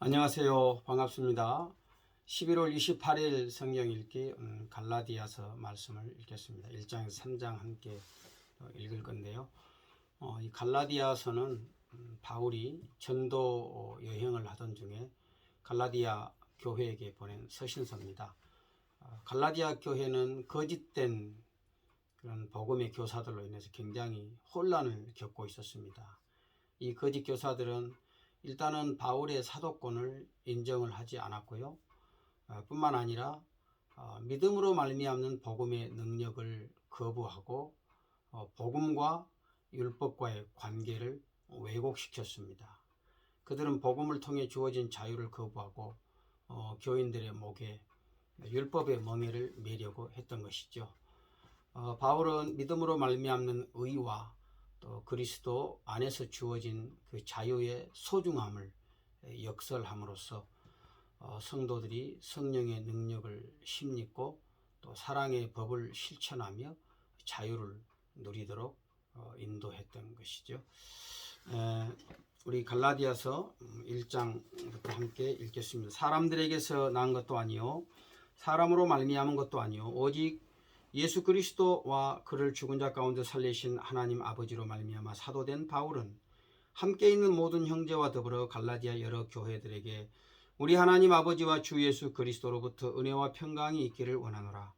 안녕하세요. 반갑습니다. 11월 28일 성경 읽기 갈라디아서 말씀을 읽겠습니다. 1장에서 3장 함께 읽을 건데요. 이 갈라디아서는 바울이 전도 여행을 하던 중에 갈라디아 교회에게 보낸 서신서입니다. 갈라디아 교회는 거짓된 그런 복음의 교사들로 인해서 굉장히 혼란을 겪고 있었습니다. 이 거짓 교사들은 일단은 바울의 사도권을 인정을 하지 않았고요. 뿐만 아니라 믿음으로 말미암는 복음의 능력을 거부하고 복음과 율법과의 관계를 왜곡시켰습니다. 그들은 복음을 통해 주어진 자유를 거부하고 교인들의 목에 율법의 멍에를 매려고 했던 것이죠. 바울은 믿음으로 말미암는 의와 또 그리스도 안에서 주어진 그 자유의 소중함을 역설함으로써 성도들이 성령의 능력을 힘입고 또 사랑의 법을 실천하며 자유를 누리도록 인도했던 것이죠. 우리 갈라디아서 1장부터 함께 읽겠습니다. 사람들에게서 난 것도 아니요 사람으로 말미암은 것도 아니요 오직 예수 그리스도와 그를 죽은 자 가운데 살리신 하나님 아버지로 말미암아 사도된 바울은 함께 있는 모든 형제와 더불어 갈라디아 여러 교회들에게 우리 하나님 아버지와 주 예수 그리스도로부터 은혜와 평강이 있기를 원하노라.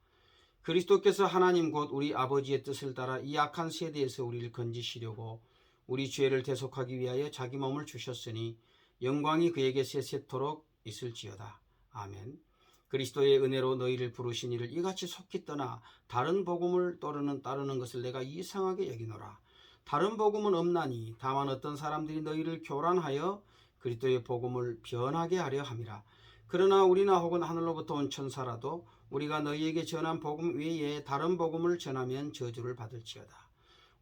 그리스도께서 하나님 곧 우리 아버지의 뜻을 따라 이 악한 세대에서 우리를 건지시려고 우리 죄를 대속하기 위하여 자기 몸을 주셨으니 영광이 그에게 세세토록 있을지어다. 아멘. 그리스도의 은혜로 너희를 부르신 이를 이같이 속히 떠나 다른 복음을 따르는 것을 내가 이상하게 여기노라. 다른 복음은 없나니 다만 어떤 사람들이 너희를 교란하여 그리스도의 복음을 변하게 하려 함이라. 그러나 우리나 혹은 하늘로부터 온 천사라도 우리가 너희에게 전한 복음 외에 다른 복음을 전하면 저주를 받을지어다.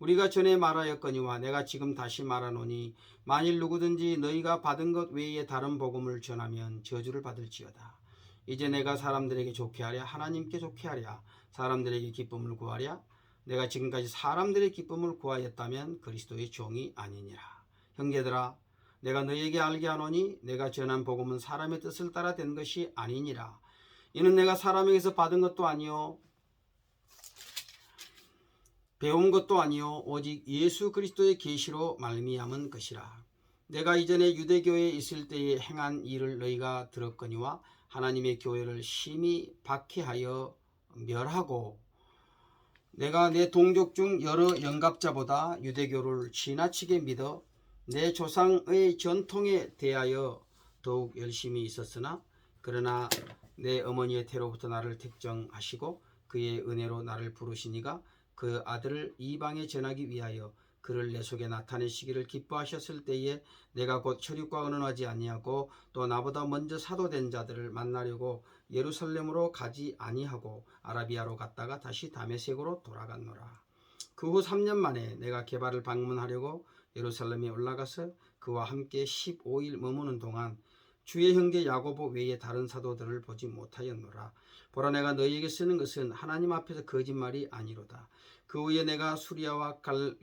우리가 전에 말하였거니와 내가 지금 다시 말하노니 만일 누구든지 너희가 받은 것 외에 다른 복음을 전하면 저주를 받을지어다. 이제 내가 사람들에게 좋게 하랴 하나님께 좋게 하랴 사람들에게 기쁨을 구하랴 내가 지금까지 사람들의 기쁨을 구하였다면 그리스도의 종이 아니니라. 형제들아 내가 너희에게 알게 하노니 내가 전한 복음은 사람의 뜻을 따라 된 것이 아니니라. 이는 내가 사람에게서 받은 것도 아니요 배운 것도 아니요 오직 예수 그리스도의 계시로 말미암은 것이라. 내가 이전에 유대교회에 있을 때에 행한 일을 너희가 들었거니와 하나님의 교회를 심히 박해하여 멸하고 내가 내 동족 중 여러 영갑자보다 유대교를 지나치게 믿어 내 조상의 전통에 대하여 더욱 열심히 있었으나 그러나 내 어머니의 태로부터 나를 택정하시고 그의 은혜로 나를 부르시니가 그 아들을 이방에 전하기 위하여 그를 내 속에 나타내시기를 기뻐하셨을 때에 내가 곧 혈육과 언언하지 아니하고 또 나보다 먼저 사도된 자들을 만나려고 예루살렘으로 가지 아니하고 아라비아로 갔다가 다시 다메섹으로 돌아갔노라. 그 후 3년 만에 내가 게바를 방문하려고 예루살렘에 올라가서 그와 함께 15일 머무는 동안 주의 형제 야고보 외에 다른 사도들을 보지 못하였노라. 보라 내가 너희에게 쓰는 것은 하나님 앞에서 거짓말이 아니로다. 그 후에 내가 수리아와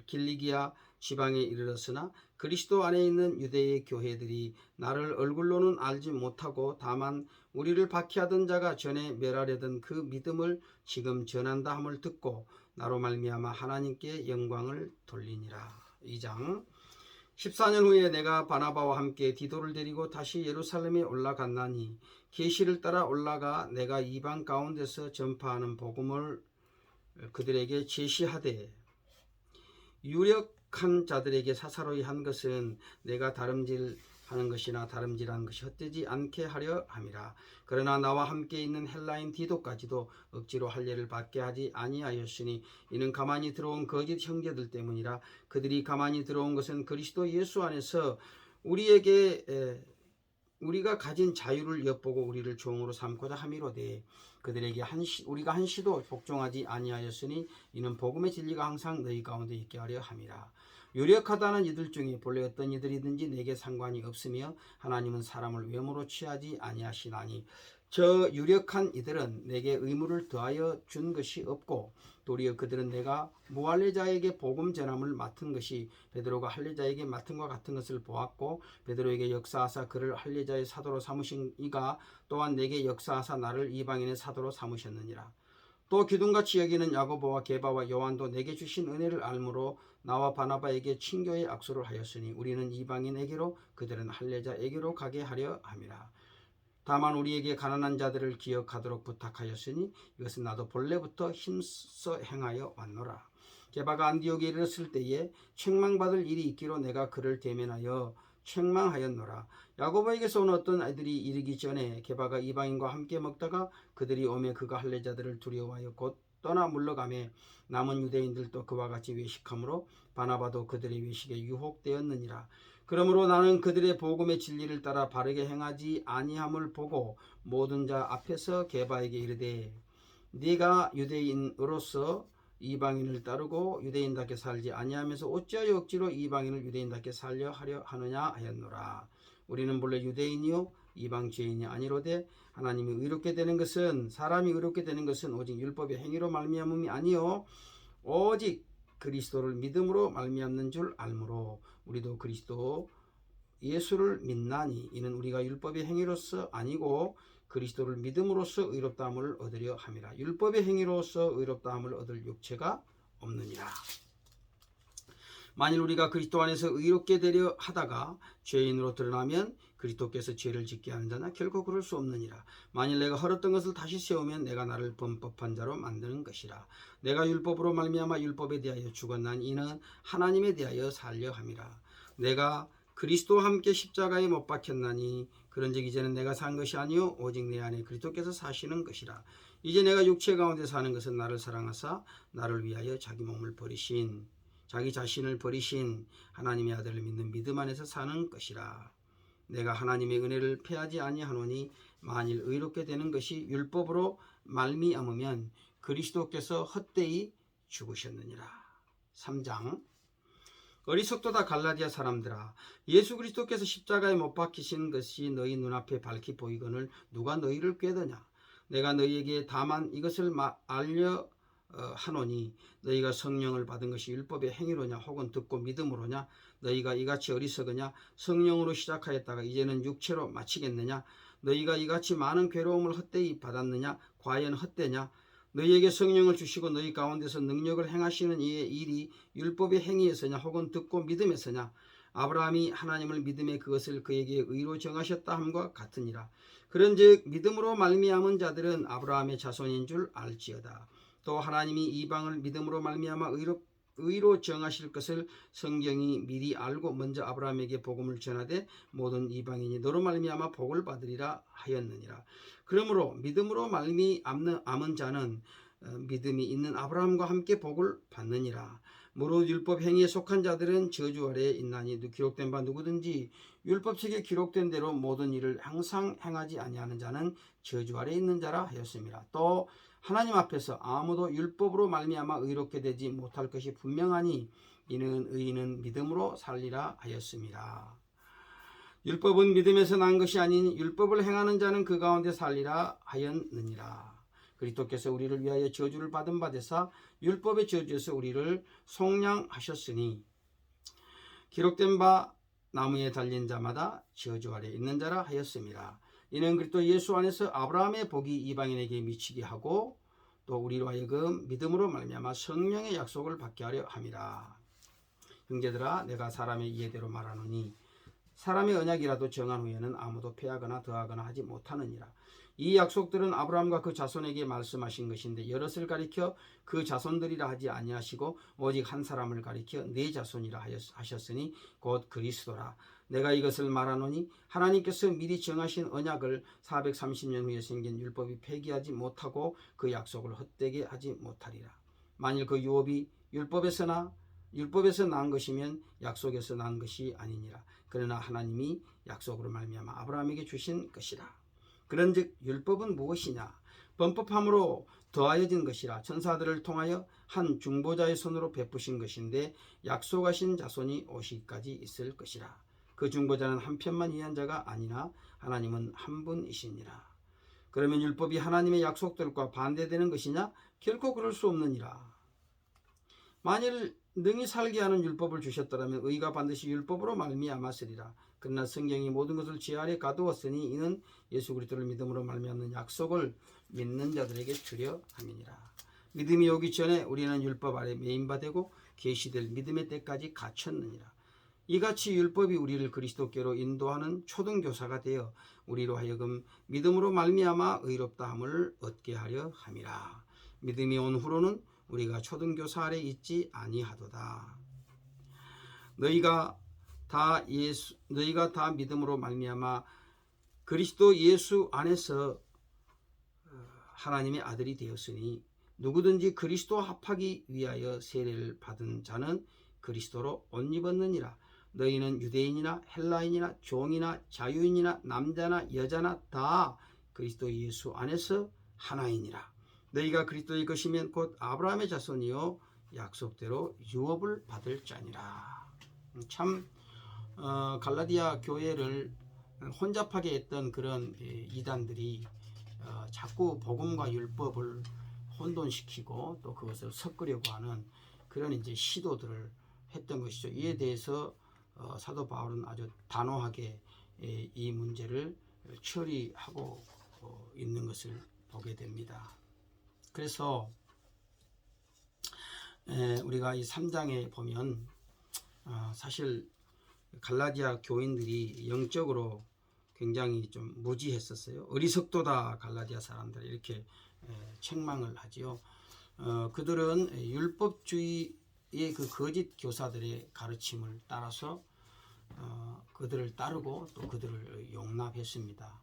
길리기아 지방에 이르렀으나 그리스도 안에 있는 유대의 교회들이 나를 얼굴로는 알지 못하고 다만 우리를 박해하던 자가 전에 멸하려던 그 믿음을 지금 전한다 함을 듣고 나로 말미암아 하나님께 영광을 돌리니라. 2장 14년 후에 내가 바나바와 함께 디도를 데리고 다시 예루살렘에 올라갔나니 계시를 따라 올라가 내가 이방 가운데서 전파하는 복음을 그들에게 제시하되 유력한 자들에게 사사로이 한 것은 내가 다름질하는 것이나 다름질하는 것이 헛되지 않게 하려 함이라. 그러나 나와 함께 있는 헬라인 디도까지도 억지로 할례를 받게 하지 아니하였으니 이는 가만히 들어온 거짓 형제들 때문이라. 그들이 가만히 들어온 것은 그리스도 예수 안에서 우리가 가진 자유를 엿보고 우리를 종으로 삼고자 함이로되 그들에게 우리가 한시도 복종하지 아니하였으니 이는 복음의 진리가 항상 너희 가운데 있게 하려 함이라. 유력하다는 이들 중에 본래 어떤 이들이든지 내게 상관이 없으며 하나님은 사람을 외모로 취하지 아니하시나니 저 유력한 이들은 내게 의무를 더하여 준 것이 없고 도리어 그들은 내가 무할례자에게 복음 전함을 맡은 것이 베드로가 할례자에게 맡은 것 같은 것을 보았고 베드로에게 역사하사 그를 할례자의 사도로 삼으신 이가 또한 내게 역사하사 나를 이방인의 사도로 삼으셨느니라. 또 기둥같이 여기는 야고보와 게바와 요한도 내게 주신 은혜를 알므로 나와 바나바에게 친교의 악수를 하였으니 우리는 이방인에게로 그들은 할례자에게로 가게 하려 함이라. 다만 우리에게 가난한 자들을 기억하도록 부탁하였으니 이것은 나도 본래부터 힘써 행하여 왔노라. 게바가 안디옥에 이르렀을 때에 책망받을 일이 있기로 내가 그를 대면하여 책망하였노라. 야고보에게서 온 어떤 아이들이 이르기 전에 게바가 이방인과 함께 먹다가 그들이 오매 그가 할례자들을 두려워하여 곧 떠나 물러가매 남은 유대인들도 그와 같이 외식하므로 바나바도 그들의 외식에 유혹되었느니라. 그러므로 나는 그들의 복음의 진리를 따라 바르게 행하지 아니함을 보고 모든 자 앞에서 게바에게 이르되 네가 유대인으로서 이방인을 따르고 유대인답게 살지 아니하면서 어찌하여 억지로 이방인을 유대인답게 살려 하려 하느냐 하였노라. 우리는 본래 유대인이요 이방 죄인이 아니로되 하나님이 의롭게 되는 것은 사람이 의롭게 되는 것은 오직 율법의 행위로 말미암음이 아니요 오직 그리스도를 믿음으로 말미암는 줄 알므로 우리도 그리스도 예수를 믿나니 이는 우리가 율법의 행위로서 아니고 그리스도를 믿음으로써 의롭다함을 얻으려 함이라. 율법의 행위로서 의롭다함을 얻을 육체가 없느니라. 만일 우리가 그리스도 안에서 의롭게 되려 하다가 죄인으로 드러나면 그리스도께서 죄를 짓게 하는 자나 결코 그럴 수 없느니라. 만일 내가 헐었던 것을 다시 세우면 내가 나를 범법한 자로 만드는 것이라. 내가 율법으로 말미암아 율법에 대하여 죽었나니 이는 하나님에 대하여 살려 함이라. 내가 그리스도와 함께 십자가에 못 박혔나니 그런즉 이제는 내가 산 것이 아니요 오직 내 안에 그리스도께서 사시는 것이라. 이제 내가 육체 가운데 사는 것은 나를 사랑하사 나를 위하여 자기 몸을 버리신 자기 자신을 버리신 하나님의 아들을 믿는 믿음 안에서 사는 것이라. 내가 하나님의 은혜를 패하지 아니하노니 만일 의롭게 되는 것이 율법으로 말미암으면 그리스도께서 헛되이 죽으셨느니라. 3장 어리석도다 갈라디아 사람들아 예수 그리스도께서 십자가에 못 박히신 것이 너희 눈앞에 밝히 보이거늘 누가 너희를 꾀더냐. 내가 너희에게 다만 이것을 알려 하노니 너희가 성령을 받은 것이 율법의 행위로냐 혹은 듣고 믿음으로냐. 너희가 이같이 어리석으냐. 성령으로 시작하였다가 이제는 육체로 마치겠느냐. 너희가 이같이 많은 괴로움을 헛되이 받았느냐. 과연 헛되냐. 너희에게 성령을 주시고 너희 가운데서 능력을 행하시는 이의 일이 율법의 행위에서냐 혹은 듣고 믿음에서냐. 아브라함이 하나님을 믿음에 그것을 그에게 의로 정하셨다 함과 같으니라. 그런즉 믿음으로 말미암은 자들은 아브라함의 자손인 줄 알지어다. 또 하나님이 이방을 믿음으로 말미암아 의로 정하실 것을 성경이 미리 알고 먼저 아브라함에게 복음을 전하되 모든 이방인이 너로 말미암아 복을 받으리라 하였느니라. 그러므로 믿음으로 말미암은 자는 믿음이 있는 아브라함과 함께 복을 받느니라. 무릇 율법 행위에 속한 자들은 저주 아래에 있나니 기록된 바 누구든지 율법책에 기록된 대로 모든 일을 항상 행하지 아니하는 자는 저주 아래에 있는 자라 하였습니다. 또 하나님 앞에서 아무도 율법으로 말미암아 의롭게 되지 못할 것이 분명하니 이는 의인은 믿음으로 살리라 하였습니다. 율법은 믿음에서 난 것이 아닌 율법을 행하는 자는 그 가운데 살리라 하였느니라. 그리스도께서 우리를 위하여 저주를 받은 바 되사 율법의 저주에서 우리를 속량하셨으니 기록된 바 나무에 달린 자마다 저주 아래 있는 자라 하였습니다. 이는 그리스도 예수 안에서 아브라함의 복이 이방인에게 미치게 하고 또 우리로 하여금 믿음으로 말미암아 성령의 약속을 받게 하려 함이라. 형제들아 내가 사람의 이해대로 말하노니 사람의 언약이라도 정한 후에는 아무도 패하거나 더하거나 하지 못하느니라. 이 약속들은 아브라함과 그 자손에게 말씀하신 것인데 여럿을 가리켜 그 자손들이라 하지 아니하시고 오직 한 사람을 가리켜 네 자손이라 하셨으니 곧 그리스도라. 내가 이것을 말하노니 하나님께서 미리 정하신 언약을 430년 후에 생긴 율법이 폐기하지 못하고 그 약속을 헛되게 하지 못하리라. 만일 그 유업이 율법에서 난 것이면 약속에서 난 것이 아니니라. 그러나 하나님이 약속으로 말미암아 아브라함에게 주신 것이라. 그런즉 율법은 무엇이냐. 범법함으로 더하여진 것이라. 천사들을 통하여 한 중보자의 손으로 베푸신 것인데 약속하신 자손이 오시기까지 있을 것이라. 그 중보자는 한 편만 위한 자가 아니나 하나님은 한 분이시니라. 그러면 율법이 하나님의 약속들과 반대되는 것이냐? 결코 그럴 수 없느니라. 만일 능히 살게 하는 율법을 주셨더라면 의가 반드시 율법으로 말미암았으리라. 그러나 성경이 모든 것을 지 아래 가두었으니 이는 예수 그리스도를 믿음으로 말미암는 약속을 믿는 자들에게 주려 함이니라. 믿음이 오기 전에 우리는 율법 아래 매인바되고 계시될 믿음의 때까지 갇혔느니라. 이같이 율법이 우리를 그리스도께로 인도하는 초등교사가 되어 우리로 하여금 믿음으로 말미암아 의롭다함을 얻게 하려 함이라. 믿음이 온 후로는 우리가 초등교사 아래 있지 아니하도다. 너희가 다 믿음으로 말미암아 그리스도 예수 안에서 하나님의 아들이 되었으니 누구든지 그리스도 합하기 위하여 세례를 받은 자는 그리스도로 옷 입었느니라. 너희는 유대인이나 헬라인이나 종이나 자유인이나 남자나 여자나 다 그리스도 예수 안에서 하나이니라. 너희가 그리스도의 것이면 곧 아브라함의 자손이요 약속대로 유업을 받을 자니라. 참 갈라디아 교회를 혼잡하게 했던 그런 이단들이 자꾸 복음과 율법을 혼돈시키고 또 그것을 섞으려고 하는 그런 이제 시도들을 했던 것이죠. 이에 대해서 사도 바울은 아주 단호하게 이 문제를 처리하고 있는 것을 보게 됩니다. 그래서 우리가 이 3장에 보면 사실 갈라디아 교인들이 영적으로 굉장히 좀 무지했었어요. 어리석도다 갈라디아 사람들 이렇게 책망을 하지요. 그들은 율법주의의 그 거짓 교사들의 가르침을 따라서 그들을 따르고 또 그들을 용납했습니다.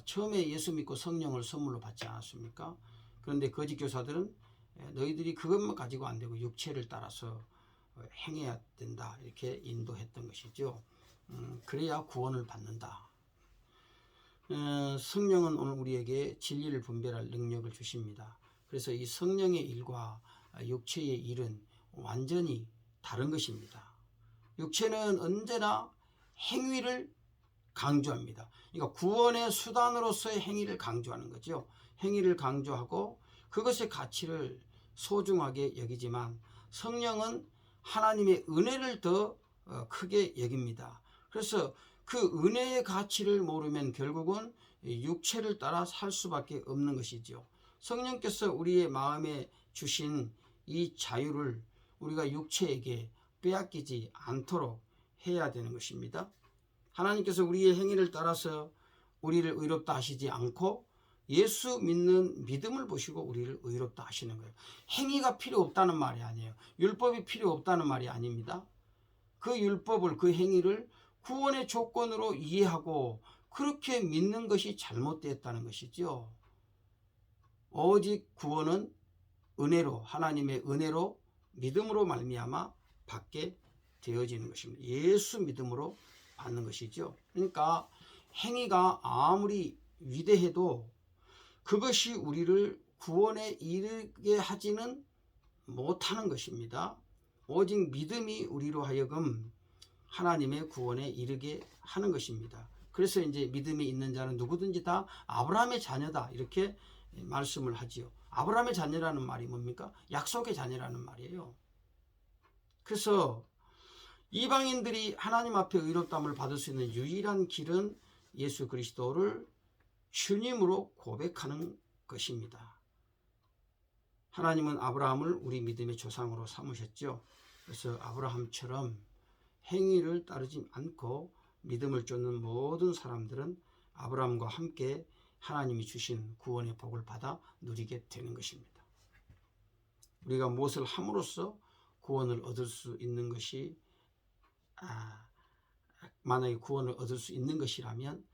처음에 예수 믿고 성령을 선물로 받지 않았습니까? 그런데 거짓 교사들은 너희들이 그것만 가지고 안 되고 육체를 따라서 행해야 된다 이렇게 인도했던 것이죠. 그래야 구원을 받는다. 성령은 오늘 우리에게 진리를 분별할 능력을 주십니다. 그래서 이 성령의 일과 육체의 일은 완전히 다른 것입니다. 육체는 언제나 행위를 강조합니다. 그러니까 구원의 수단으로서의 행위를 강조하는 거죠. 행위를 강조하고 그것의 가치를 소중하게 여기지만 성령은 하나님의 은혜를 더 크게 여깁니다. 그래서 그 은혜의 가치를 모르면 결국은 육체를 따라 살 수밖에 없는 것이죠. 성령께서 우리의 마음에 주신 이 자유를 우리가 육체에게 빼앗기지 않도록 해야 되는 것입니다. 하나님께서 우리의 행위를 따라서 우리를 의롭다 하시지 않고 예수 믿는 믿음을 보시고 우리를 의롭다 하시는 거예요. 행위가 필요 없다는 말이 아니에요. 율법이 필요 없다는 말이 아닙니다. 그 율법을, 그 행위를 구원의 조건으로 이해하고 그렇게 믿는 것이 잘못되었다는 것이죠. 오직 구원은 은혜로, 하나님의 은혜로 믿음으로 말미암아 받게 되어지는 것입니다. 예수 믿음으로 받는 것이죠. 그러니까 행위가 아무리 위대해도 그것이 우리를 구원에 이르게 하지는 못하는 것입니다. 오직 믿음이 우리로 하여금 하나님의 구원에 이르게 하는 것입니다. 그래서 이제 믿음이 있는 자는 누구든지 다 아브라함의 자녀다 이렇게 말씀을 하지요. 아브라함의 자녀라는 말이 뭡니까? 약속의 자녀라는 말이에요. 그래서 이방인들이 하나님 앞에 의롭다함을 받을 수 있는 유일한 길은 예수 그리스도를 주님으로 고백하는 것입니다. 하나님은 아브라함을 우리 믿음의 조상으로 삼으셨죠. 그래서 아브라함처럼 행위를 따르지 않고 믿음을 쫓는 모든 사람들은 아브라함과 함께 하나님이 주신 구원의 복을 받아 누리게 되는 것입니다. 우리가 무엇을 함으로써 구원을 얻을 수 있는 것이 만약에 구원을 얻을 수 있는 것이라면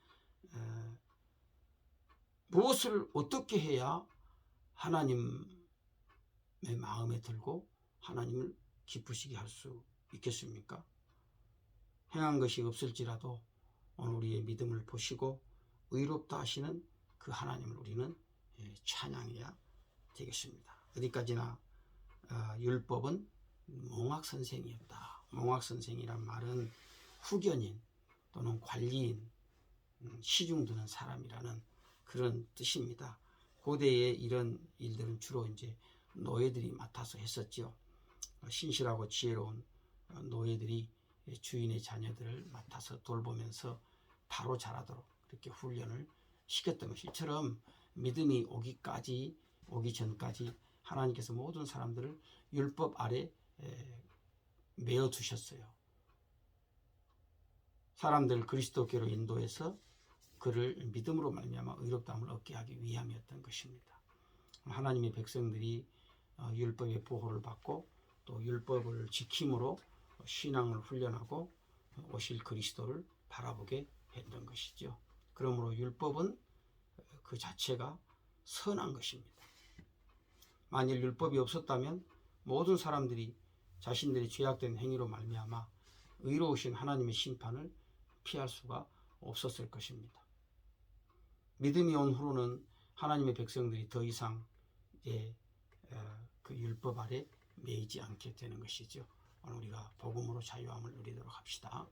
무엇을 어떻게 해야 하나님의 마음에 들고 하나님을 기쁘시게 할 수 있겠습니까? 행한 것이 없을지라도 오늘 우리의 믿음을 보시고 의롭다 하시는 그 하나님을 우리는 찬양해야 되겠습니다. 어디까지나 율법은 몽학선생이었다. 몽학선생이란 말은 후견인 또는 관리인, 시중드는 사람이라는 그런 뜻입니다. 고대에 이런 일들은 주로 이제 노예들이 맡아서 했었죠. 신실하고 지혜로운 노예들이 주인의 자녀들을 맡아서 돌보면서 바로 자라도록 그렇게 훈련을 시켰던 것이, 이처럼 믿음이 오기 전까지 하나님께서 모든 사람들을 율법 아래 메어 두셨어요. 사람들을 그리스도께로 인도해서 그를 믿음으로 말미암아 의롭다함을 얻게 하기 위함이었던 것입니다. 하나님의 백성들이 율법의 보호를 받고 또 율법을 지킴으로 신앙을 훈련하고 오실 그리스도를 바라보게 했던 것이죠. 그러므로 율법은 그 자체가 선한 것입니다. 만일 율법이 없었다면 모든 사람들이 자신들의 죄악된 행위로 말미암아 의로우신 하나님의 심판을 피할 수가 없었을 것입니다. 믿음이 온 후로는 하나님의 백성들이 더 이상 그 율법 아래 매이지 않게 되는 것이죠. 오늘 우리가 복음으로 자유함을 누리도록 합시다.